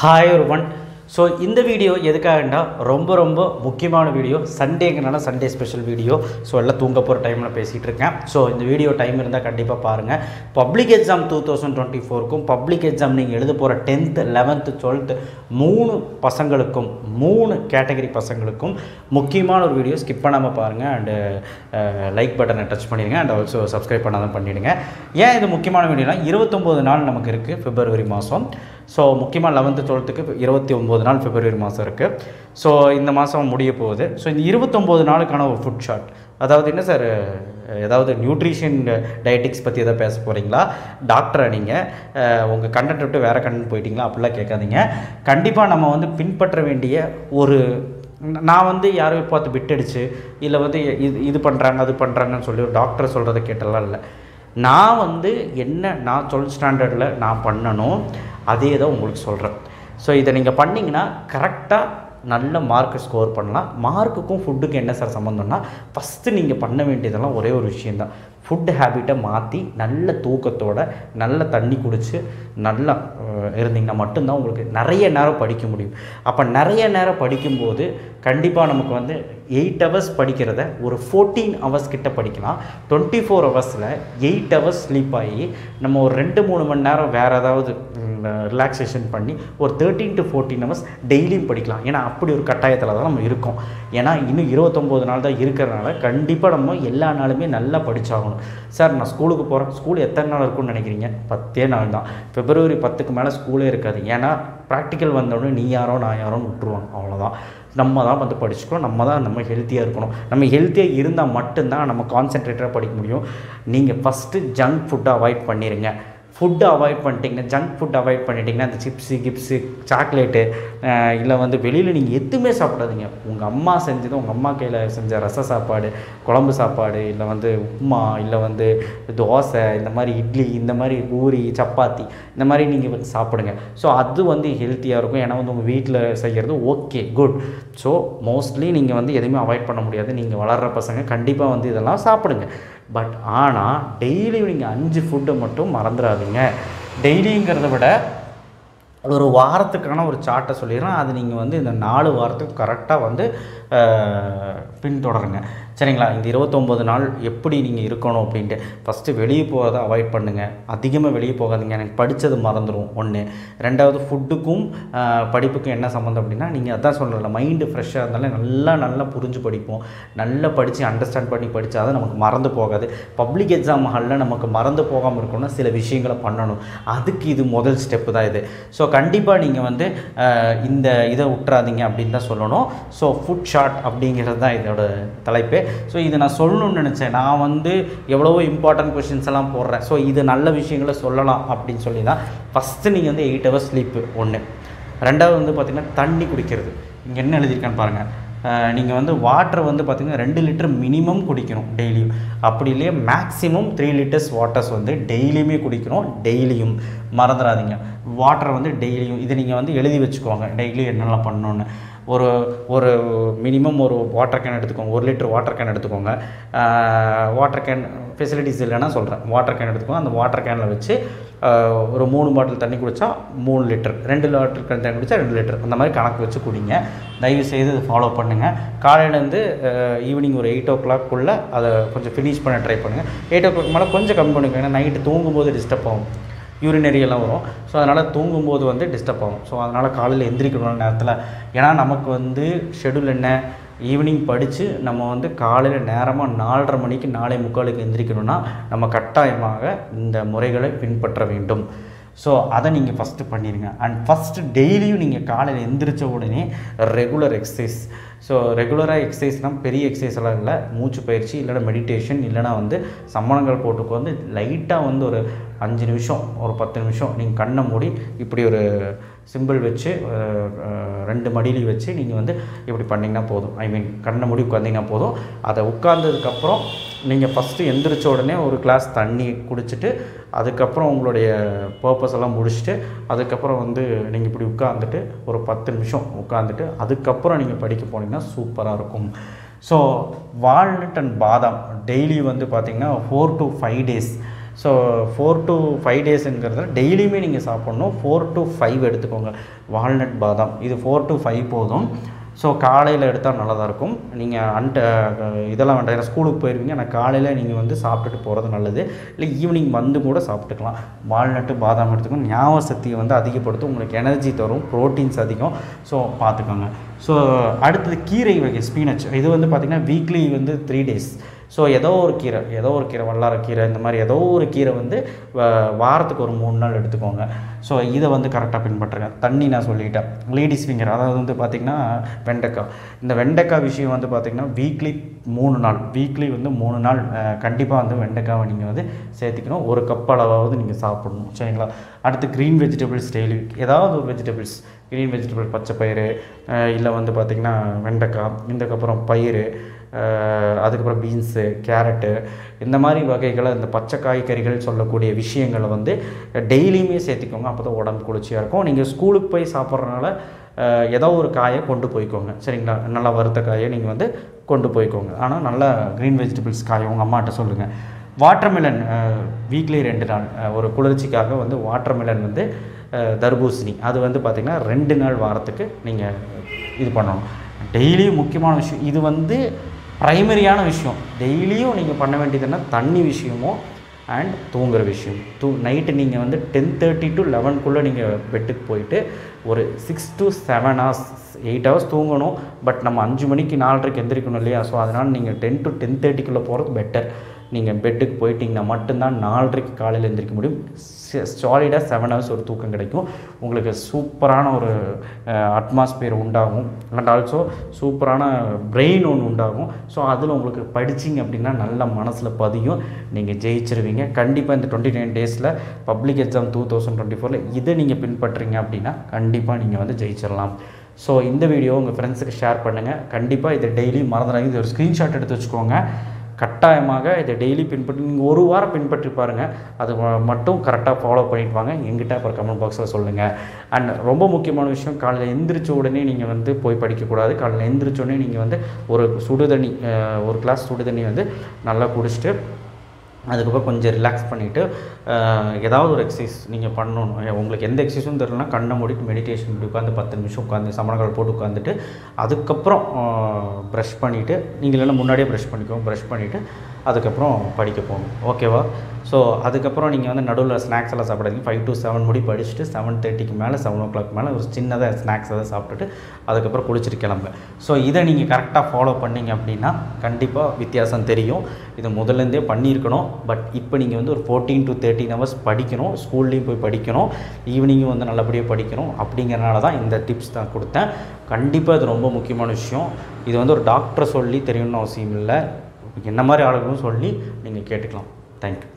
Hi ஒருவன். So இந்த video எதுக்காகண்டா ரொம்ப முக்கியமான வீடியோ. சண்டேங்கனால சண்டே ஸ்பெஷல் வீடியோ. ஸோ எல்லாம் தூங்க போகிற டைமில் பேசிகிட்டு இருக்கேன். ஸோ இந்த வீடியோ டைம் இருந்தால் கண்டிப்பாக பாருங்கள். பப்ளிக் எக்ஸாம் 2024க்கும் பப்ளிக் எக்ஸாம் நீங்கள் எழுத போகிற 10th 11th 12th 3 பசங்களுக்கும் 3 கேட்டகரி பசங்களுக்கும் முக்கியமான ஒரு வீடியோ. ஸ்கிப் பண்ணாமல் பாருங்கள். அண்டு லைக் பட்டனை டச் பண்ணிடுங்க. அண்ட் ஆல்சோ சப்ஸ்கிரைப் பண்ணாதான் பண்ணிவிடுங்க. ஏன் இது முக்கியமான வீடியோனா 29 நாள் நமக்கு இருக்குது பிப்ரவரி மாதம். ஸோ முக்கியமாக 11th 12th 29 நாள் பிப்ரவரி மாதம் இருக்குது. ஸோ இந்த மாதம் முடிய போகுது. ஸோ இந்த 29 நாளுக்கான ஒரு ஃபுட் ஷார்ட், அதாவது என்ன சார், ஏதாவது நியூட்ரிஷன் டயட்டிக்ஸ் பற்றி எதாவது பேச போகிறீங்களா, டாக்டரை நீங்கள் உங்கள் கண்டென்ட் விட்டு வேறு கண்டென்ட் போயிட்டீங்களா அப்படிலாம் கேட்காதீங்க. கண்டிப்பாக நம்ம வந்து பின்பற்ற வேண்டிய ஒரு, நான் வந்து யாரையும் பார்த்து விட்டடிச்சு இல்லை வந்து இது பண்ணுறாங்க அது பண்ணுறாங்கன்னு சொல்லி ஒரு டாக்டரை சொல்கிறத கேட்டெல்லாம் இல்லை. நான் வந்து என்ன நான் 12th ஸ்டாண்டர்டில் நான் பண்ணணும் அதே தான் உங்களுக்கு சொல்கிறேன். ஸோ இதை நீங்கள் பண்ணிங்கன்னா கரெக்டாக நல்ல மார்க் ஸ்கோர் பண்ணலாம். மார்க்குக்கும் ஃபுட்டுக்கும் என்ன சார் சம்மந்தம்னா, ஃபஸ்ட்டு நீங்கள் பண்ண வேண்டியதெல்லாம் ஒரே ஒரு விஷயந்தான். ஃபுட் ஹேபிட்டை மாற்றி நல்ல தூக்கத்தோட நல்ல தண்ணி குடித்து நல்லா இருந்தீங்கன்னா மட்டும்தான் உங்களுக்கு நிறைய நேரம் படிக்க முடியும். அப்போ நிறைய நேரம் படிக்கும்போது கண்டிப்பாக நமக்கு வந்து 8 hours படிக்கிறத ஒரு 14 hours கிட்ட படிக்கலாம். 24 hours-ல் 8 hours ஸ்லீப் ஆகி நம்ம ஒரு 2-3 மணி நேரம் வேறு ஏதாவது ரிலாக்ஸேஷன் பண்ணி ஒரு 13 to 14 hours டெய்லியும் படிக்கலாம். ஏன்னா அப்படி ஒரு கட்டாயத்தில் தான் நம்ம இருக்கோம். ஏன்னா இன்னும் 29 நாள் தான் இருக்கிறதுனால கண்டிப்பாக நம்ம எல்லா நாளுமே நல்லா படித்தாகணும். சார் நான் ஸ்கூலுக்கு போகிறேன், ஸ்கூல் எத்தனை நாள் இருக்குன்னு நினைக்கிறீங்க? 10 நாள் தான். பிப்ரவரி 10க்கு மேலே ஸ்கூலே இருக்காது. ஏன்னா ப்ராக்டிக்கல் வந்தோடனே நீ யாரோ நான் யாரோன்னு விட்டுருவாங்க. அவ்வளோதான். நம்ம தான் வந்து படிச்சுக்கணும். நம்ம ஹெல்த்தியாக இருக்கணும். நம்ம ஹெல்த்தியாக இருந்தால் மட்டும்தான் நம்ம கான்சென்ட்ரேட்டடாக படிக்க முடியும். நீங்கள் ஃபஸ்ட்டு ஜங்க் ஃபுட்டை அவாய்ட் பண்ணிடுங்க. ஃபுட்டு அவாய்ட் பண்ணிட்டீங்கன்னா, ஜங்க் ஃபுட் அவாய்ட் பண்ணிட்டீங்கன்னா, அந்த சிப்ஸு சாக்லேட்டு இல்லை வந்து வெளியில் நீங்கள் எதுவுமே சாப்பிடாதீங்க. உங்கள் அம்மா செஞ்சது, உங்கள் அம்மா கையில் செஞ்ச ரச சாப்பாடு, குழம்பு சாப்பாடு, இல்லை வந்து உப்புமா, இல்லை வந்து தோசை, இந்த மாதிரி இட்லி, இந்த மாதிரி பூரி, சப்பாத்தி, இந்த மாதிரி நீங்கள் வந்து சாப்பிடுங்க. ஸோ அது வந்து ஹெல்த்தியாக இருக்கும். ஏன்னா வந்து உங்கள் வீட்டில் செய்கிறது ஓகே குட். ஸோ மோஸ்ட்லி நீங்கள் வந்து எதுவுமே அவாய்ட் பண்ண முடியாது. நீங்கள் வளர்கிற பசங்க கண்டிப்பாக வந்து இதெல்லாம் சாப்பிடுங்க. பட் ஆனால் டெய்லியும் நீங்கள் 5 ஃபுட்டை மட்டும் மறந்துடாதீங்க. டெய்லிங்கிறத விட ஒரு வாரத்துக்கான ஒரு சார்ட்டை சொல்லிடுறேன். அது நீங்கள் வந்து இந்த 4 வாரத்துக்கு கரெக்டாக வந்து பின்தொடருங்க. சரிங்களா? இந்த 29 நாள் எப்படி நீங்கள் இருக்கணும் அப்படின்ட்டு ஃபஸ்ட்டு வெளியே போகிறத அவாய்ட் பண்ணுங்கள். அதிகமாக வெளியே போகாதீங்க. எனக்கு படித்தது மறந்துடும் ஒன்று. ரெண்டாவது, ஃபுட்டுக்கும் படிப்புக்கும் என்ன சம்மந்தம் அப்படின்னா, நீங்கள் அதான் சொல்கிறல, மைண்டு ஃப்ரெஷ்ஷாக இருந்தாலும் நல்லா புரிஞ்சு படிப்போம். நல்லா படித்து அண்டர்ஸ்டாண்ட் பண்ணி படித்தா தான் நமக்கு மறந்து போகாது. பப்ளிக் எக்ஸாம் ஹாலில் நமக்கு மறந்து போகாமல் இருக்கணும்னா சில விஷயங்களை பண்ணணும். அதுக்கு இது முதல் ஸ்டெப்பு தான் இது. ஸோ கண்டிப்பாக நீங்கள் வந்து இந்த இதை விட்டுறாதீங்க அப்படின்னு தான் சொல்லணும். ஸோ ஃபுட் ஷார்ட் அப்படிங்கிறது தான் இதோட தலைப்பு. ஸோ இதை நான் சொல்லணும்னு நினச்சேன். நான் வந்து எவ்வளவோ இம்பார்ட்டன்ட் கொஷின்ஸ் எல்லாம் போடுறேன். ஸோ இது நல்ல விஷயங்களை சொல்லலாம் அப்படின்னு சொல்லி தான் ஃபஸ்ட்டு நீங்கள் வந்து 8 hours ஸ்லீப்பு ஒன்று. ரெண்டாவது வந்து பார்த்திங்கன்னா தண்ணி குடிக்கிறது. இங்கே என்ன எழுதியிருக்கான்னு பாருங்கள். நீங்கள் வந்து வாட்டர் வந்து பார்த்திங்கன்னா 2 லிட்டர் மினிமம் குடிக்கணும் டெய்லியும். அப்படி இல்லையே மேக்ஸிமம் 3 liters வாட்டர்ஸ் வந்து டெய்லியுமே குடிக்கணும். டெய்லியும் மறந்துடாதீங்க. வாட்டரை வந்து டெய்லியும் இதை நீங்கள் வந்து எழுதி வச்சுக்கோங்க. டெய்லியும் என்னெல்லாம் பண்ணணுன்னு. ஒரு மினிமம் ஒரு வாட்டர் கேன் எடுத்துக்கோங்க. 1 லிட்டர் வாட்டர் கேன் எடுத்துக்கோங்க. வாட்டர் கேன் ஃபெசிலிட்டிஸ் இல்லைன்னா சொல்கிறேன். வாட்டர் கேன் எடுத்துக்கோங்க. அந்த வாட்டர் கேனில் வச்சு ஒரு 3 பாட்டில் தண்ணி குடித்தா 3 லிட்டர், 2 லிட்டர் தண்ணி குடித்தா 2 லிட்டர், அந்த மாதிரி கணக்கு வச்சு குடிங்க. தயவுசெய்து இதை ஃபாலோ பண்ணுங்கள். காலையிலேருந்து ஈவினிங் ஒரு 8 o'clock அதை கொஞ்சம் ஃபினிஷ் பண்ண ட்ரை பண்ணுங்கள். 8 o'clock மேலே கொஞ்சம் கம்மி பண்ணிக்கோங்க. ஏன்னா நைட்டு தூங்கும்போது டிஸ்டர்ப் ஆகும், யூரினரி எல்லாம் வரும். ஸோ அதனால் தூங்கும்போது வந்து டிஸ்டர்ப் ஆகும். ஸோ அதனால் காலையில் எந்திரிக்கணும் நேரத்தில். ஏன்னா நமக்கு வந்து ஷெடியூல் என்ன, ஈவினிங் படித்து நம்ம வந்து காலையில் நேரமாக 4:30 மணிக்கு 4:45 எந்திரிக்கணும்னா நம்ம கட்டாயமாக இந்த முறைகளை பின்பற்ற வேண்டும். ஸோ அதை நீங்கள் ஃபஸ்ட்டு பண்ணிடுங்க. அண்ட் ஃபஸ்ட்டு டெய்லியும் நீங்கள் காலையில் எந்திரிச்ச உடனே ரெகுலர் எக்ஸசைஸ். ஸோ ரெகுலராக எக்ஸசைஸ்னால் பெரிய எக்ஸசைஸ்லாம் இல்லை, மூச்சு பயிற்சி இல்லைனா மெடிடேஷன் இல்லைனா வந்து சம்மணங்கள் போட்டுக்கு வந்து லைட்டாக வந்து ஒரு 5 நிமிஷம் ஒரு 10 நிமிஷம் நீங்கள் கண்ணை மூடி இப்படி ஒரு சிம்பிள் வச்சு 2 மடியிலையும் வச்சு நீங்கள் வந்து இப்படி பண்ணிங்கன்னா போதும். கண்ணை மூடி உட்காந்திங்கன்னா போதும். அதை உட்கார்ந்ததுக்கப்புறம் நீங்கள் ஃபஸ்ட்டு எந்திரிச்ச உடனே ஒரு கிளாஸ் தண்ணி குடிச்சிட்டு அதுக்கப்புறம் உங்களுடைய பர்பஸ் எல்லாம் முடிச்சுட்டு அதுக்கப்புறம் வந்து நீங்கள் இப்படி உட்காந்துட்டு ஒரு 10 நிமிஷம் உட்காந்துட்டு அதுக்கப்புறம் நீங்கள் படிக்க போனீங்கன்னா சூப்பராக இருக்கும். ஸோ வால்நட் அண்ட் பாதாம் டெய்லி வந்து பார்த்திங்கன்னா 4 to 5 days ஸோ 4 to 5 டேஸுங்கிறத டெய்லியுமே நீங்கள் சாப்பிட்ணும். 4 to 5 எடுத்துக்கோங்க. வால்நட் பாதாம் இது 4 to 5 போதும். ஸோ காலையில் எடுத்தால் நல்லதாக இருக்கும். நீங்கள் இதெல்லாம் வேண்டாம், ஏன்னா ஸ்கூலுக்கு போயிடுவீங்க. ஆனால் காலையில் நீங்கள் வந்து சாப்பிட்டுட்டு போகிறது நல்லது. இல்லை ஈவினிங் வந்து கூட சாப்பிட்டுக்கலாம். வால்நட்டு பாதாம் எடுத்துக்கணும். ஞாபக சக்தியை வந்து அதிகப்படுத்தும், உங்களுக்கு எனர்ஜி தரும், ப்ரோட்டீன்ஸ் அதிகம். ஸோ பார்த்துக்கோங்க. ஸோ அடுத்தது கீரை வகை ஸ்பீனச். இது வந்து பார்த்திங்கன்னா வீக்லி வந்து 3 days. ஸோ ஏதோ ஒரு கீரை வல்லாரக்கீரை, இந்த மாதிரி ஏதோ ஒரு கீரை வந்து வாரத்துக்கு ஒரு 3 நாள் எடுத்துக்கோங்க. ஸோ இதை வந்து கரெக்டாக பின்பற்றுங்க. தண்ணி நான் சொல்லிட்டேன். லேடிஸ் ஃபிங்கர், அதாவது வந்து பார்த்திங்கன்னா வெண்டைக்காய். இந்த வெண்டைக்காய் விஷயம் வந்து பார்த்திங்கன்னா வீக்லி 3 நாள் கண்டிப்பாக வந்து வெண்டைக்காவை நீங்கள் வந்து சேர்த்திக்கணும். ஒரு கப் அளவாவது நீங்கள் சாப்பிடணும், சரிங்களா? அடுத்து க்ரீன் வெஜிடபிள்ஸ் டெய்லி ஏதாவது ஒரு வெஜிடபிள்ஸ், க்ரீன் வெஜிடபிள் பச்சை பயிறு, இல்லை வந்து பார்த்திங்கன்னா வெண்டைக்காய், இதுக்கப்புறம் பயிறு, அதுக்கப்புறம் பீன்ஸு, கேரட்டு, இந்த மாதிரி வகைகளை, இந்த பச்சை காய்கறிகள் சொல்லக்கூடிய விஷயங்களை வந்து டெய்லியுமே சேர்த்திக்கோங்க. அப்போ தான் உடம்பு குளிர்ச்சியாக இருக்கும். நீங்கள் ஸ்கூலுக்கு போய் சாப்பிட்றதுனால ஏதோ ஒரு காயை கொண்டு போய்க்கோங்க, சரிங்களா? நல்லா வறுத்த காயை நீங்கள் வந்து கொண்டு போய்க்கோங்க. ஆனால் நல்லா க்ரீன் வெஜிடபிள்ஸ் காயை உங்கள் அம்மாட்ட சொல்லுங்கள். வாட்டர்மெலன் வீக்லி 2 நாள் ஒரு குளிர்ச்சிக்காக வந்து வாட்டர்மெலன் வந்து தர்பூசணி அது வந்து பார்த்திங்கன்னா 2 நாள் வாரத்துக்கு நீங்கள் இது பண்ணணும். டெய்லியும் முக்கியமான விஷயம், இது வந்து ப்ரைமரியான விஷயம். டெய்லியும் நீங்கள் பண்ண வேண்டியதுன்னா தண்ணி விஷயமும் அண்ட் தூங்குகிற விஷயம். நைட்டு நீங்கள் வந்து 10:30 to 11 நீங்கள் பெட்டுக்கு போயிட்டு ஒரு 6 to 7 hours 8 hours தூங்கணும். பட் நம்ம 5 மணிக்கு 4:30க்கு எந்திரிக்கணும் இல்லையா? ஸோ அதனால் நீங்கள் 10 to 10:30 போகிறது பெட்டர். நீங்கள் பெட்டுக்கு போயிட்டிங்கன்னா மட்டும்தான் 4:30க்கு காலையில் எந்திரிக்க முடியும். சாலிடாக 7 hours ஒரு தூக்கம் கிடைக்கும். உங்களுக்கு சூப்பரான ஒரு அட்மாஸ்பியர் உண்டாகும். அண்ட் ஆல்சோ சூப்பரான பிரெயின் ஒன்று உண்டாகும். ஸோ அதில் உங்களுக்கு படிச்சிங்க அப்படின்னா நல்ல மனசில் பதியும், நீங்கள் ஜெயிச்சிருவீங்க. கண்டிப்பாக இந்த 29 டேஸில் பப்ளிக் எக்ஸாம் 2024 இதை நீங்கள் பின்பற்றுறீங்க அப்படின்னா கண்டிப்பாக நீங்கள் வந்து ஜெயிச்சிடலாம். ஸோ இந்த வீடியோ உங்கள் ஃப்ரெண்ட்ஸுக்கு ஷேர் பண்ணுங்கள். கண்டிப்பாக இதை டெய்லி மறந்துடாதீங்க. இது ஒரு ஸ்க்ரீன்ஷாட் எடுத்து வச்சுக்கோங்க. கட்டாயமாக இதை டெய்லி பின்பற்றி நீங்கள் ஒரு வாரம் பின்பற்றி பாருங்கள். அது மட்டும் கரெக்டாக ஃபாலோ பண்ணிட்டு வாங்க. எங்கிட்ட அப்புறம் கமெண்ட் பாக்ஸில் சொல்லுங்கள். அண்ட் ரொம்ப முக்கியமான விஷயம், காலையில் எந்திரிச்ச உடனே நீங்கள் வந்து போய் படிக்கக்கூடாது. காலையில் எந்திரிச்ச உடனே நீங்கள் வந்து ஒரு சுடுதண்ணி, ஒரு கிளாஸ் சுடுதண்ணி வந்து நல்லா குடிச்சிட்டு அதுக்கப்புறம் கொஞ்சம் ரிலாக்ஸ் பண்ணிவிட்டு ஏதாவது ஒரு எக்ஸசைஸ் நீங்கள் பண்ணணும். உங்களுக்கு எந்த எக்ஸசைஸும் தெரியலனா கண்ணை மூடிட்டு மெடிடேஷன் இப்படி உட்காந்து 10 நிமிஷம் உட்காந்து சமணக்கால் போட்டு உட்காந்துட்டு அதுக்கப்புறம் ப்ரஷ் பண்ணிவிட்டு, நீங்கள் இல்லைன்னா முன்னாடியே ப்ரஷ் பண்ணிக்கோங்க. ப்ரஷ் பண்ணிவிட்டு அதுக்கப்புறம் படிக்க போகணும், ஓகேவா? ஸோ அதுக்கப்புறம் நீங்கள் வந்து நடுவில் ஸ்நாக்ஸ் எல்லாம் சாப்பிடாதீங்க. 5 to 7 முடி படிச்சுட்டு 7:30க்கு மேலே 7 o'clock மேலே ஒரு சின்னதாக ஸ்நாக்ஸ் எதாவது சாப்பிட்டுட்டு அதுக்கப்புறம் குளிச்சுட்டு கிளம்புங்க. ஸோ இதை நீங்கள் கரெக்டாக ஃபாலோ பண்ணிங்க அப்படின்னா கண்டிப்பாக வித்தியாசம் தெரியும். இது முதல்லேருந்தே பண்ணியிருக்கணும். பட் இப்போ நீங்கள் வந்து ஒரு 14 to 13 hours படிக்கணும். ஸ்கூல்லேயும் போய் படிக்கணும், ஈவினிங்கும் வந்து நல்லபடியாக படிக்கணும். அப்படிங்கிறனால தான் இந்த டிப்ஸ் தான் கொடுத்தேன். கண்டிப்பாக இது ரொம்ப முக்கியமான விஷயம். இது வந்து ஒரு டாக்டரை சொல்லி தெரியணும்னு அவசியம் இல்லை. என்ன மாதிரி ஆளுங்களும் சொல்லி நீங்கள் கேட்டுக்கலாம். தேங்க்யூ.